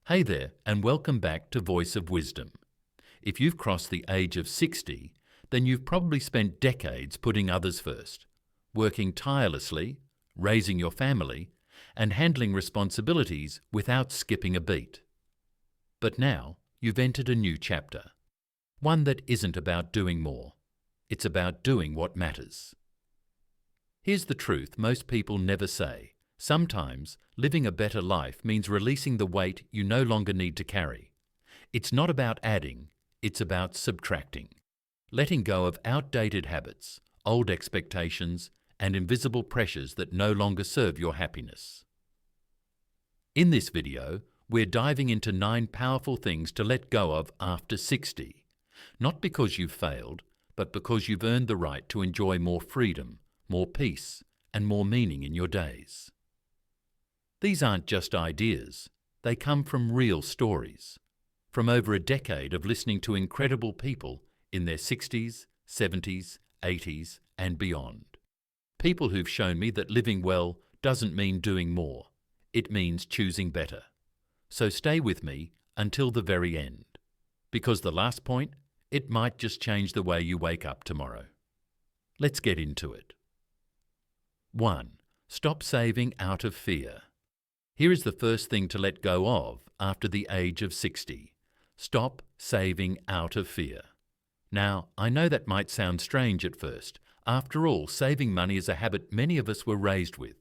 Hey there, and welcome back to Voice of Wisdom. If you've crossed the age of 60, then you've probably spent decades putting others first, working tirelessly, raising your family, and handling responsibilities without skipping a beat. But now you've entered a new chapter, one that isn't about doing more. It's about doing what matters. Here's the truth most people never say. Sometimes, living a better life means releasing the weight you no longer need to carry. It's not about adding, it's about subtracting. Letting go of outdated habits, old expectations, and invisible pressures that no longer serve your happiness. In this video, we're diving into 9 powerful things to let go of after 60. Not because you've failed, but because you've earned the right to enjoy more freedom, more peace, and more meaning in your days. These aren't just ideas, they come from real stories, from over a decade of listening to incredible people in their 60s, 70s, 80s, and beyond. People who've shown me that living well doesn't mean doing more, it means choosing better. So stay with me until the very end, because the last point, it might just change the way you wake up tomorrow. Let's get into it. 1. Stop saving out of fear. Here is the first thing to let go of after the age of 60. Stop saving out of fear. Now, I know that might sound strange at first. After all, saving money is a habit many of us were raised with.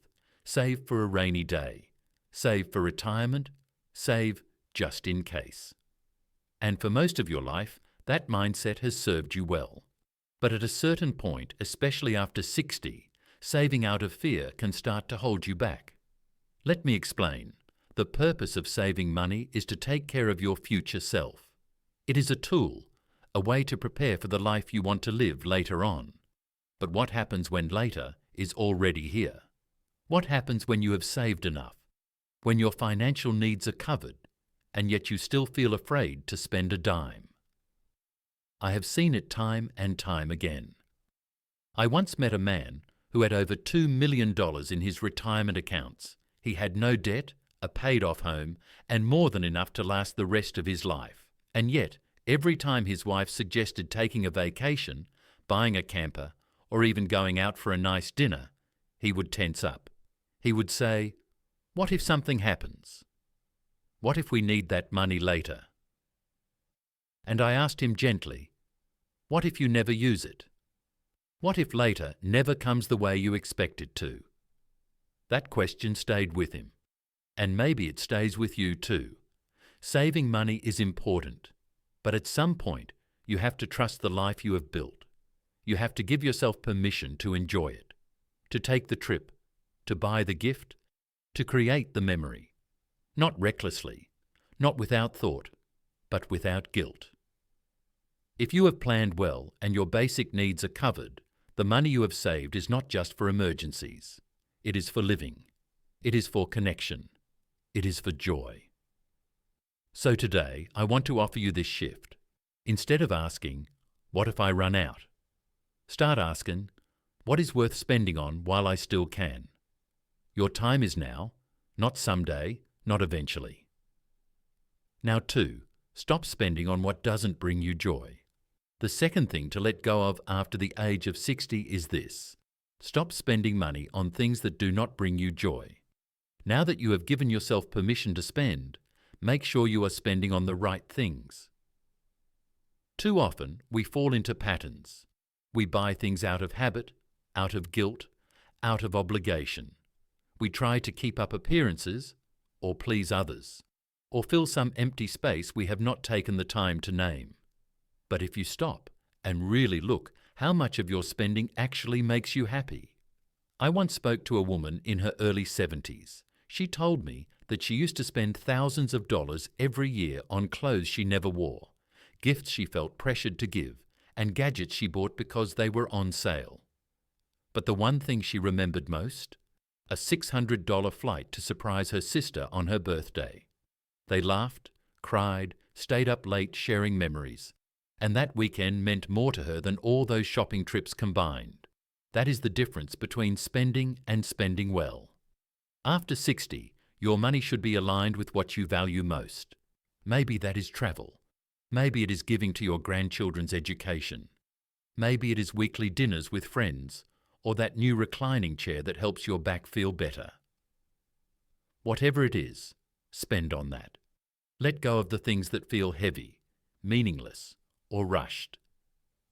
Save for a rainy day. Save for retirement. Save just in case. And for most of your life, that mindset has served you well. But at a certain point, especially after 60, saving out of fear can start to hold you back. Let me explain. The purpose of saving money is to take care of your future self. It is a tool, a way to prepare for the life you want to live later on. But what happens when later is already here? What happens when you have saved enough? When your financial needs are covered, and yet you still feel afraid to spend a dime? I have seen it time and time again. I once met a man who had over $2 million in his retirement accounts. He had no debt, a paid-off home, and more than enough to last the rest of his life. And yet, every time his wife suggested taking a vacation, buying a camper, or even going out for a nice dinner, he would tense up. He would say, "What if something happens? What if we need that money later?" And I asked him gently, "What if you never use it? What if later never comes the way you expect it to?" That question stayed with him. And maybe it stays with you too. Saving money is important, but at some point you have to trust the life you have built. You have to give yourself permission to enjoy it, to take the trip, to buy the gift, to create the memory. Not recklessly, not without thought, but without guilt. If you have planned well and your basic needs are covered, the money you have saved is not just for emergencies. It is for living. It is for connection. It is for joy. So today, I want to offer you this shift. Instead of asking, "What if I run out?" start asking, "What is worth spending on while I still can?" Your time is now, not someday, not eventually. Now 2, stop spending on what doesn't bring you joy. The second thing to let go of after the age of 60 is this. Stop spending money on things that do not bring you joy. Now that you have given yourself permission to spend, make sure you are spending on the right things. Too often, we fall into patterns. We buy things out of habit, out of guilt, out of obligation. We try to keep up appearances, or please others, or fill some empty space we have not taken the time to name. But if you stop and really look, how much of your spending actually makes you happy? I once spoke to a woman in her early 70s. She told me that she used to spend thousands of dollars every year on clothes she never wore, gifts she felt pressured to give, and gadgets she bought because they were on sale. But the one thing she remembered most? A $600 flight to surprise her sister on her birthday. They laughed, cried, stayed up late sharing memories. And that weekend meant more to her than all those shopping trips combined. That is the difference between spending and spending well. After 60, Your money should be aligned with what you value most. Maybe that is travel. Maybe it is giving to your grandchildren's education. Maybe it is weekly dinners with friends, or that new reclining chair that helps your back feel better. Whatever it is, spend on that. Let go of the things that feel heavy, meaningless, or rushed.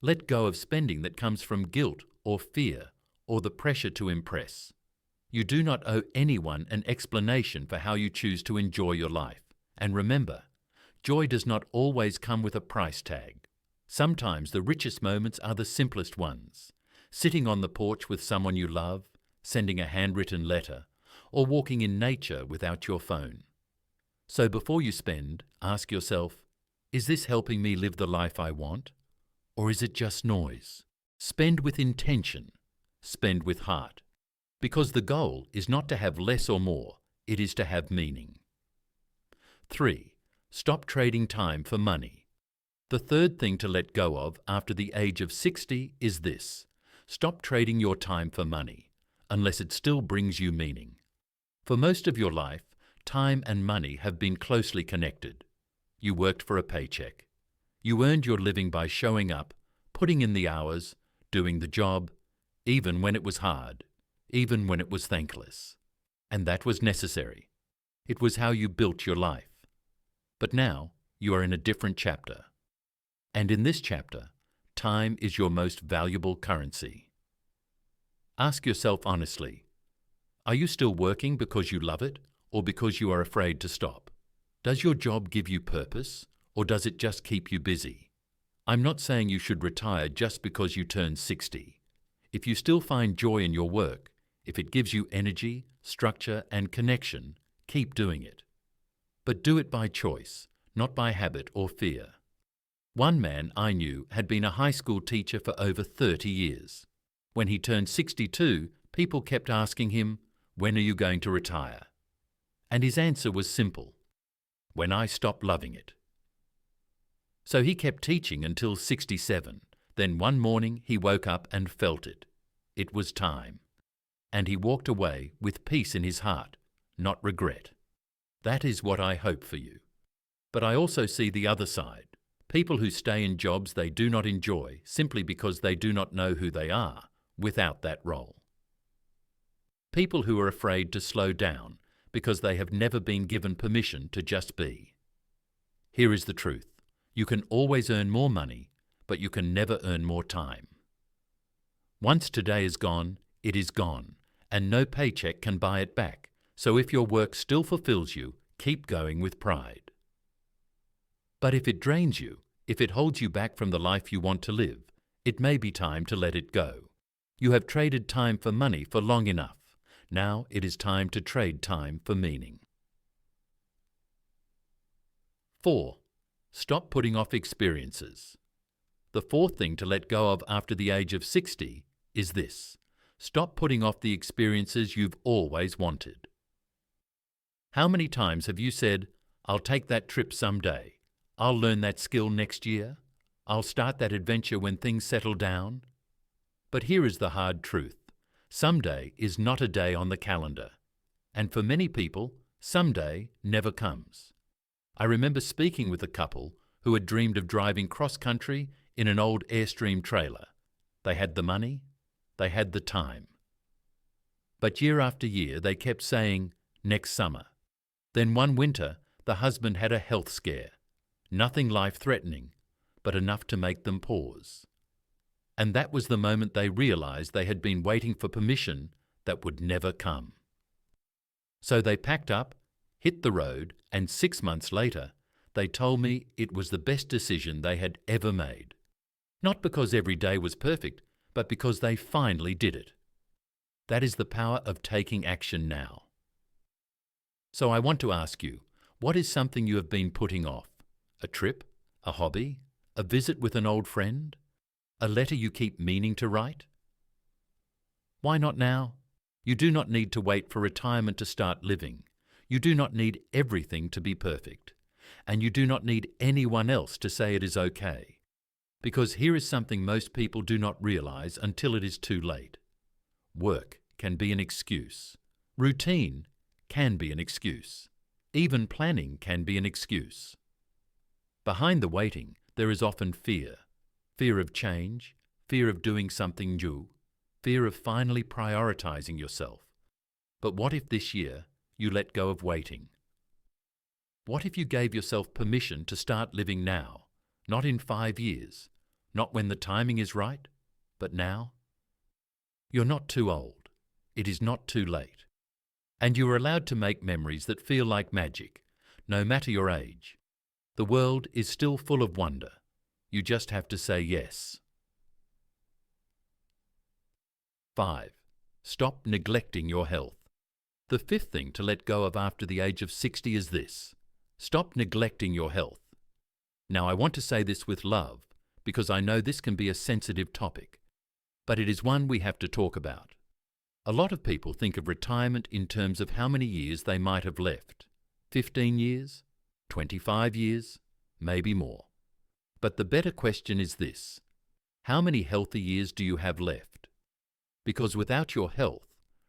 Let go of spending that comes from guilt or fear or the pressure to impress. You do not owe anyone an explanation for how you choose to enjoy your life. And remember, joy does not always come with a price tag. Sometimes the richest moments are the simplest ones. Sitting on the porch with someone you love, sending a handwritten letter, or walking in nature without your phone. So before you spend, ask yourself, is this helping me live the life I want? Or is it just noise? Spend with intention. Spend with heart. Because the goal is not to have less or more, it is to have meaning. 3. Stop trading time for money. The third thing to let go of after the age of 60 is this. Stop trading your time for money, unless it still brings you meaning. For most of your life, time and money have been closely connected. You worked for a paycheck. You earned your living by showing up, putting in the hours, doing the job, even when it was hard, even when it was thankless. And that was necessary. It was how you built your life. But now you are in a different chapter. And in this chapter, time is your most valuable currency. Ask yourself honestly, are you still working because you love it or because you are afraid to stop? Does your job give you purpose or does it just keep you busy? I'm not saying you should retire just because you turn 60. If you still find joy in your work, if it gives you energy, structure, and connection, keep doing it. But do it by choice, not by habit or fear. One man I knew had been a high school teacher for over 30 years. When he turned 62, people kept asking him, "When are you going to retire?" And his answer was simple, "When I stop loving it." So he kept teaching until 67. Then one morning he woke up and felt it. It was time. And he walked away with peace in his heart, not regret. That is what I hope for you. But I also see the other side. People who stay in jobs they do not enjoy simply because they do not know who they are without that role. People who are afraid to slow down because they have never been given permission to just be. Here is the truth. You can always earn more money, but you can never earn more time. Once today is gone, it is gone, and no paycheck can buy it back. So if your work still fulfills you, keep going with pride. But if it drains you, if it holds you back from the life you want to live, it may be time to let it go. You have traded time for money for long enough. Now it is time to trade time for meaning. 4. Stop putting off experiences. The fourth thing to let go of after the age of 60 is this. Stop putting off the experiences you've always wanted. How many times have you said, "I'll take that trip someday. I'll learn that skill next year. I'll start that adventure when things settle down"? But here is the hard truth. Someday is not a day on the calendar. And for many people, someday never comes. I remember speaking with a couple who had dreamed of driving cross-country in an old Airstream trailer. They had the money, they had the time. But year after year they kept saying, "Next summer." Then one winter, the husband had a health scare. Nothing life-threatening, but enough to make them pause. And that was the moment they realized they had been waiting for permission that would never come. So they packed up, hit the road, and 6 months later, they told me it was the best decision they had ever made. Not because every day was perfect, but because they finally did it. That is the power of taking action now. So I want to ask you, what is something you have been putting off? A trip? A hobby? A visit with an old friend? A letter you keep meaning to write? Why not now? You do not need to wait for retirement to start living. You do not need everything to be perfect. And you do not need anyone else to say it is okay. Because here is something most people do not realize until it is too late. Work can be an excuse. Routine can be an excuse. Even planning can be an excuse. Behind the waiting, there is often fear. Fear of change, fear of doing something new, fear of finally prioritizing yourself. But what if this year you let go of waiting? What if you gave yourself permission to start living now, not in 5 years, not when the timing is right, but now? You're not too old. It is not too late. And you are allowed to make memories that feel like magic, no matter your age. The world is still full of wonder. You just have to say yes. 5. Stop neglecting your health. The fifth thing to let go of after the age of 60 is this: stop neglecting your health. Now, I want to say this with love, because I know this can be a sensitive topic, but it is one we have to talk about. A lot of people think of retirement in terms of how many years they might have left. 15 years? 25 years? Maybe more. But the better question is this: how many healthy years do you have left? Because without your health,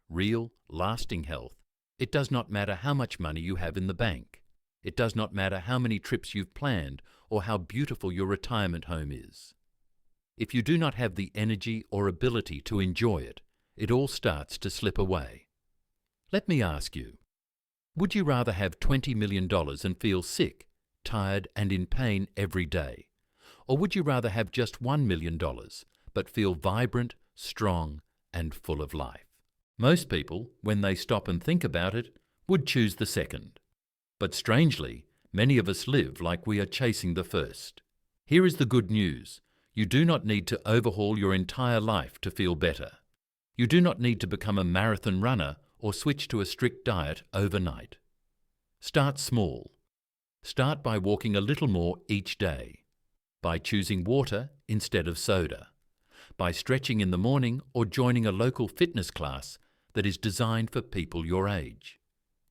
real, lasting health, it does not matter how much money you have in the bank. It does not matter how many trips you've planned or how beautiful your retirement home is. If you do not have the energy or ability to enjoy it, it all starts to slip away. Let me ask you, would you rather have $20 million and feel sick, tired and in pain every day? Or would you rather have just $1 million but feel vibrant, strong and full of life? Most people, when they stop and think about it, would choose the second. But strangely, many of us live like we are chasing the first. Here is the good news. You do not need to overhaul your entire life to feel better. You do not need to become a marathon runner or switch to a strict diet overnight. Start small. Start by walking a little more each day, by choosing water instead of soda, by stretching in the morning or joining a local fitness class that is designed for people your age.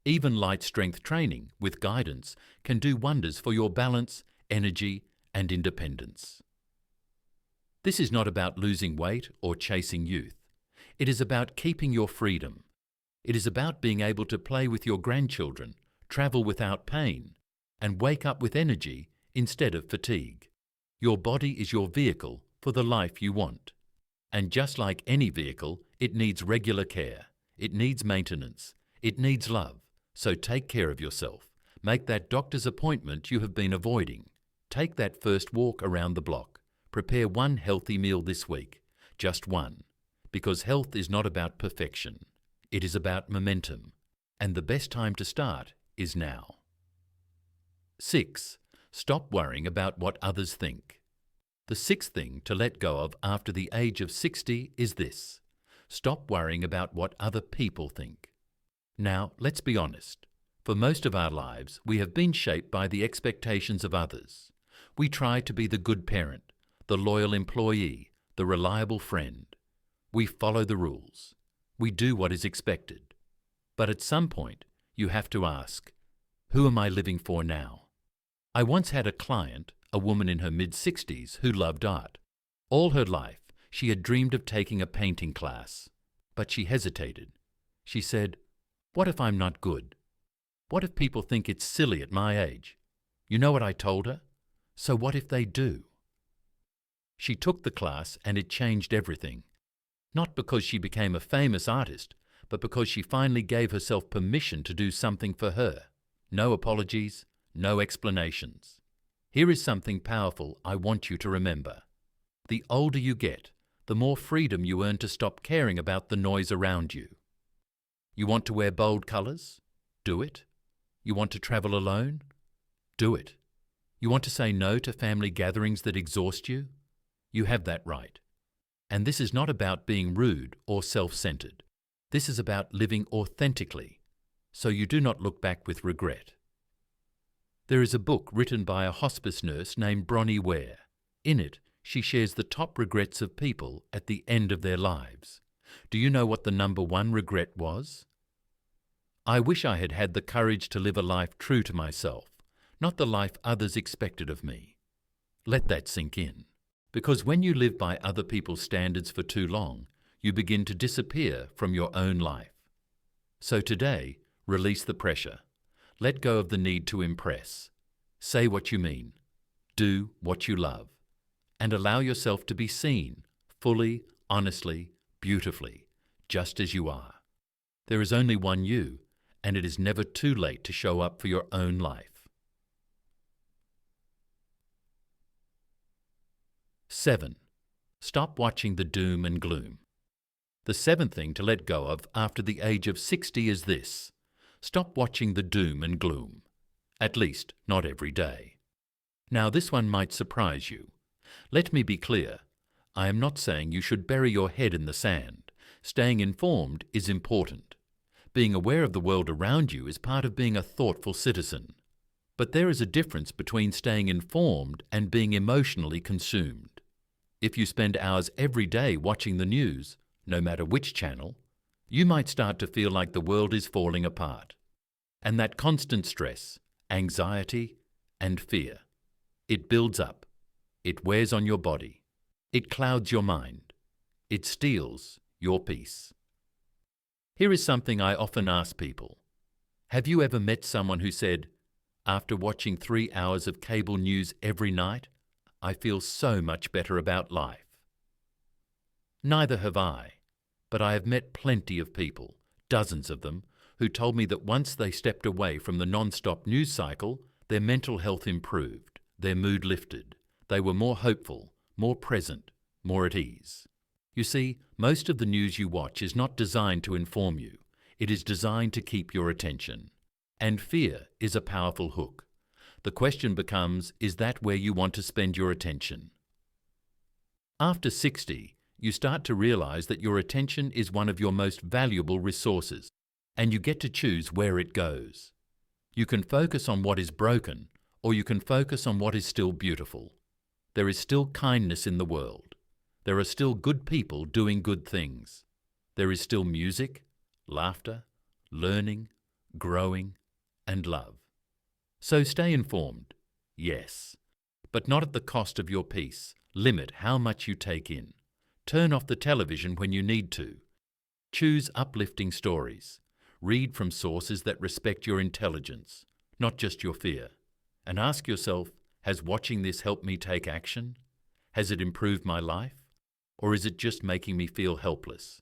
Even light strength training with guidance can do wonders for your balance, energy, and independence. This is not about losing weight or chasing youth. It is about keeping your freedom. It is about being able to play with your grandchildren, travel without pain, and wake up with energy instead of fatigue. Your body is your vehicle for the life you want. And just like any vehicle, it needs regular care. It needs maintenance. It needs love. So take care of yourself. Make that doctor's appointment you have been avoiding. Take that first walk around the block. Prepare one healthy meal this week. Just one. Because health is not about perfection. It is about momentum. And the best time to start is now. 6. Stop worrying about what others think. The sixth thing to let go of after the age of 60 is this: stop worrying about what other people think. Now, let's be honest. For most of our lives, we have been shaped by the expectations of others. We try to be the good parent, the loyal employee, the reliable friend. We follow the rules. We do what is expected. But at some point, you have to ask, who am I living for now? I once had a client, a woman in her mid-60s, who loved art. All her life, she had dreamed of taking a painting class. But she hesitated. She said, "What if I'm not good? What if people think it's silly at my age?" You know what I told her? So what if they do? She took the class and it changed everything. Not because she became a famous artist, but because she finally gave herself permission to do something for her. No apologies, no explanations. Here is something powerful I want you to remember. The older you get, the more freedom you earn to stop caring about the noise around you. You want to wear bold colours? Do it. You want to travel alone? Do it. You want to say no to family gatherings that exhaust you? You have that right. And this is not about being rude or self-centered. This is about living authentically, so you do not look back with regret. There is a book written by a hospice nurse named Bronnie Ware. In it, she shares the top regrets of people at the end of their lives. Do you know what the number one regret was? I wish I had had the courage to live a life true to myself, not the life others expected of me. Let that sink in. Because when you live by other people's standards for too long, you begin to disappear from your own life. So today, Release the pressure. Let go of the need to impress. Say what you mean. Do what you love. And allow yourself to be seen, fully, honestly, beautifully, just as you are. There is only one you, and it is never too late to show up for your own life. 7. Stop watching the doom and gloom. The seventh thing to let go of after the age of 60 is this: stop watching the doom and gloom. At least, not every day. Now, this one might surprise you. Let me be clear. I am not saying you should bury your head in the sand. Staying informed is important. Being aware of the world around you is part of being a thoughtful citizen. But there is a difference between staying informed and being emotionally consumed. If you spend hours every day watching the news, no matter which channel, you might start to feel like the world is falling apart. And that constant stress, anxiety, and fear, it builds up. It wears on your body. It clouds your mind. It steals your peace. Here is something I often ask people. Have you ever met someone who said, "After watching 3 hours of cable news every night, I feel so much better about life"? Neither have I, but I have met plenty of people, dozens of them, who told me that once they stepped away from the non-stop news cycle, their mental health improved, their mood lifted, they were more hopeful, more present, more at ease. You see, most of the news you watch is not designed to inform you. It is designed to keep your attention. And fear is a powerful hook. The question becomes, is that where you want to spend your attention? After 60, you start to realize that your attention is one of your most valuable resources, and you get to choose where it goes. You can focus on what is broken, or you can focus on what is still beautiful. There is still kindness in the world. There are still good people doing good things. There is still music, laughter, learning, growing, and love. So stay informed, yes, but not at the cost of your peace. Limit how much you take in. Turn off the television when you need to. Choose uplifting stories. Read from sources that respect your intelligence, not just your fear. And ask yourself, has watching this helped me take action? Has it improved my life? Or is it just making me feel helpless?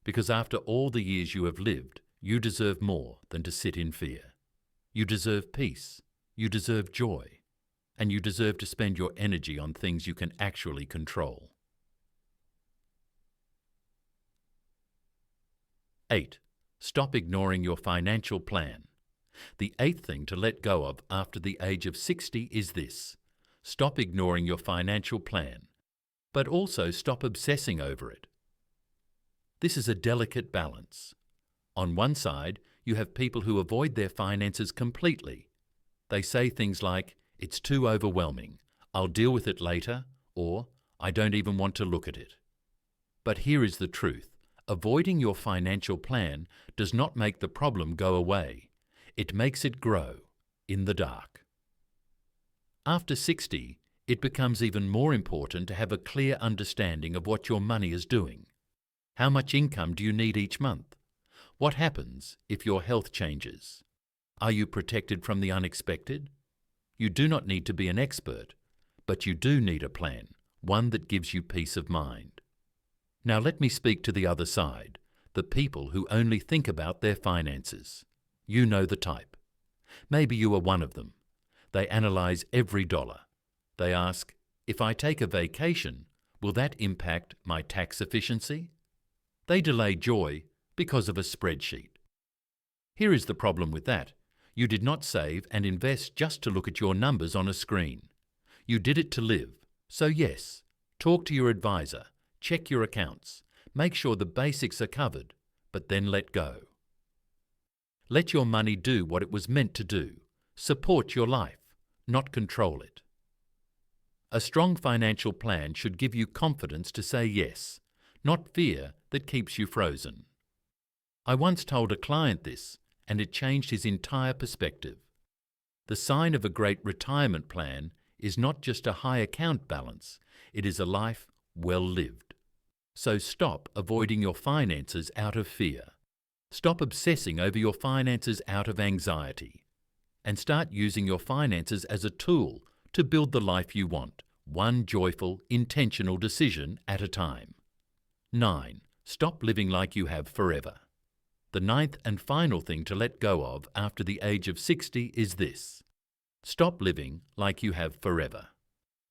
Because after all the years you have lived, you deserve more than to sit in fear. You deserve peace. You deserve joy. And you deserve to spend your energy on things you can actually control. 8. Stop ignoring your financial plan. The 8th thing to let go of after the age of 60 is this: stop ignoring your financial plan, but also stop obsessing over it. This is a delicate balance. On one side, you have people who avoid their finances completely. They say things like, "It's too overwhelming, I'll deal with it later," or "I don't even want to look at it." But here is the truth. Avoiding your financial plan does not make the problem go away. It makes it grow in the dark. After 60, it becomes even more important to have a clear understanding of what your money is doing. How much income do you need each month? What happens if your health changes? Are you protected from the unexpected? You do not need to be an expert, but you do need a plan, one that gives you peace of mind. Now let me speak to the other side, the people who only think about their finances. You know the type. Maybe you are one of them. They analyze every dollar. They ask, if I take a vacation, will that impact my tax efficiency? They delay joy because of a spreadsheet. Here is the problem with that. You did not save and invest just to look at your numbers on a screen. You did it to live. So yes, talk to your advisor. Check your accounts. Make sure the basics are covered, but then let go. Let your money do what it was meant to do. Support your life, not control it. A strong financial plan should give you confidence to say yes, not fear that keeps you frozen. I once told a client this, and it changed his entire perspective. The sign of a great retirement plan is not just a high account balance, it is a life well lived. So stop avoiding your finances out of fear. Stop obsessing over your finances out of anxiety and start using your finances as a tool to build the life you want, one joyful, intentional decision at a time. 9. Stop living like you have forever. The ninth and final thing to let go of after the age of 60 is this: stop living like you have forever.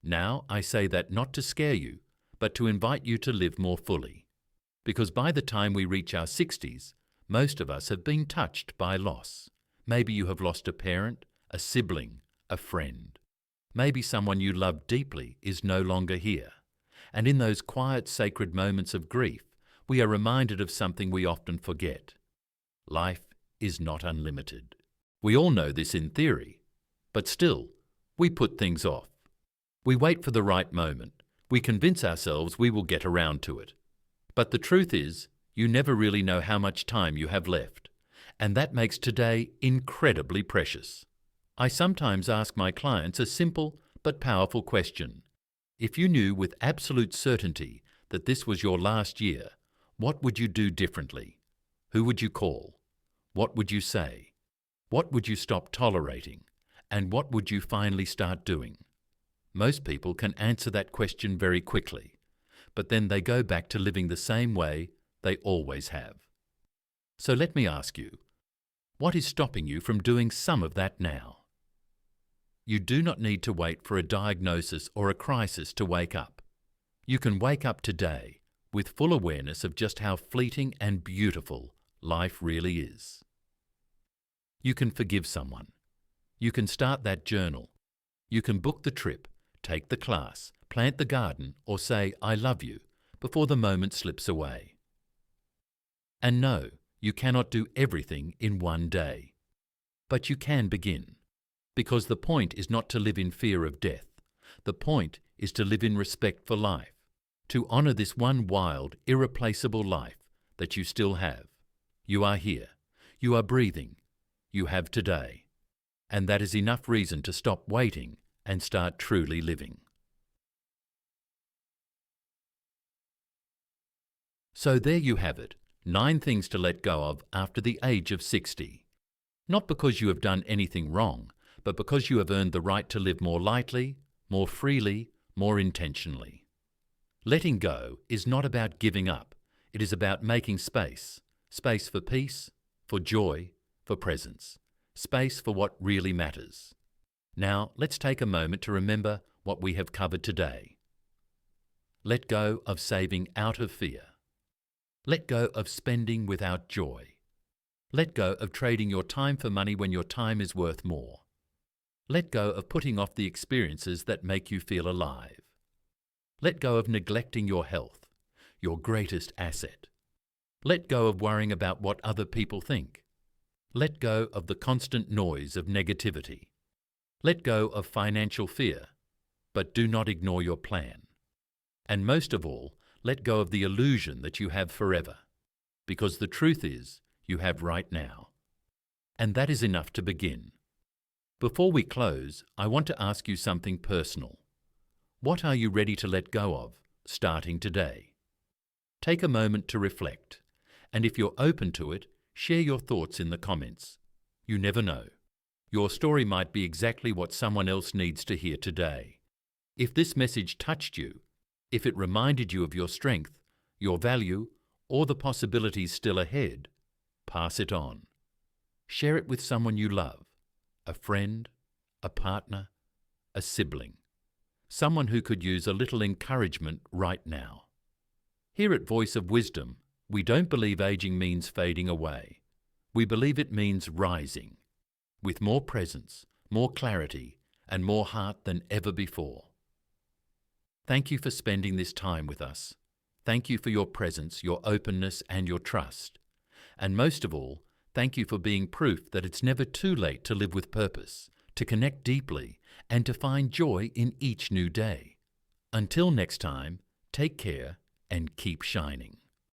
Now, I say that not to scare you, but to invite you to live more fully. Because by the time we reach our 60s, most of us have been touched by loss. Maybe you have lost a parent, a sibling, a friend. Maybe someone you loved deeply is no longer here. And in those quiet, sacred moments of grief, we are reminded of something we often forget. Life is not unlimited. We all know this in theory, but still, we put things off. We wait for the right moment. We convince ourselves we will get around to it. But the truth is, you never really know how much time you have left, and that makes today incredibly precious. I sometimes ask my clients a simple but powerful question. If you knew with absolute certainty that this was your last year, what would you do differently? Who would you call? What would you say? What would you stop tolerating? And what would you finally start doing? Most people can answer that question very quickly, but then they go back to living the same way they always have. So let me ask you, what is stopping you from doing some of that now? You do not need to wait for a diagnosis or a crisis to wake up. You can wake up today with full awareness of just how fleeting and beautiful life really is. You can forgive someone. You can start that journal. You can book the trip, take the class, plant the garden, or say, "I love you," before the moment slips away. And no, you cannot do everything in one day. But you can begin, because the point is not to live in fear of death. The point is to live in respect for life, to honour this one wild, irreplaceable life that you still have. You are here. You are breathing. You have today. And that is enough reason to stop waiting and start truly living. So there you have it, 9 things to let go of after the age of 60. Not because you have done anything wrong, but because you have earned the right to live more lightly, more freely, more intentionally. Letting go is not about giving up. It is about making space. Space for peace, for joy, for presence. Space for what really matters. Now, let's take a moment to remember what we have covered today. Let go of saving out of fear. Let go of spending without joy. Let go of trading your time for money when your time is worth more. Let go of putting off the experiences that make you feel alive. Let go of neglecting your health, your greatest asset. Let go of worrying about what other people think. Let go of the constant noise of negativity. Let go of financial fear, but do not ignore your plan. And most of all, let go of the illusion that you have forever, because the truth is, you have right now. And that is enough to begin. Before we close, I want to ask you something personal. What are you ready to let go of, starting today? Take a moment to reflect, and if you're open to it, share your thoughts in the comments. You never know. Your story might be exactly what someone else needs to hear today. If this message touched you, if it reminded you of your strength, your value, or the possibilities still ahead, pass it on. Share it with someone you love, a friend, a partner, a sibling, someone who could use a little encouragement right now. Here at Voice of Wisdom, we don't believe aging means fading away. We believe it means rising, with more presence, more clarity, and more heart than ever before. Thank you for spending this time with us. Thank you for your presence, your openness, and your trust. And most of all, thank you for being proof that it's never too late to live with purpose, to connect deeply, and to find joy in each new day. Until next time, take care and keep shining.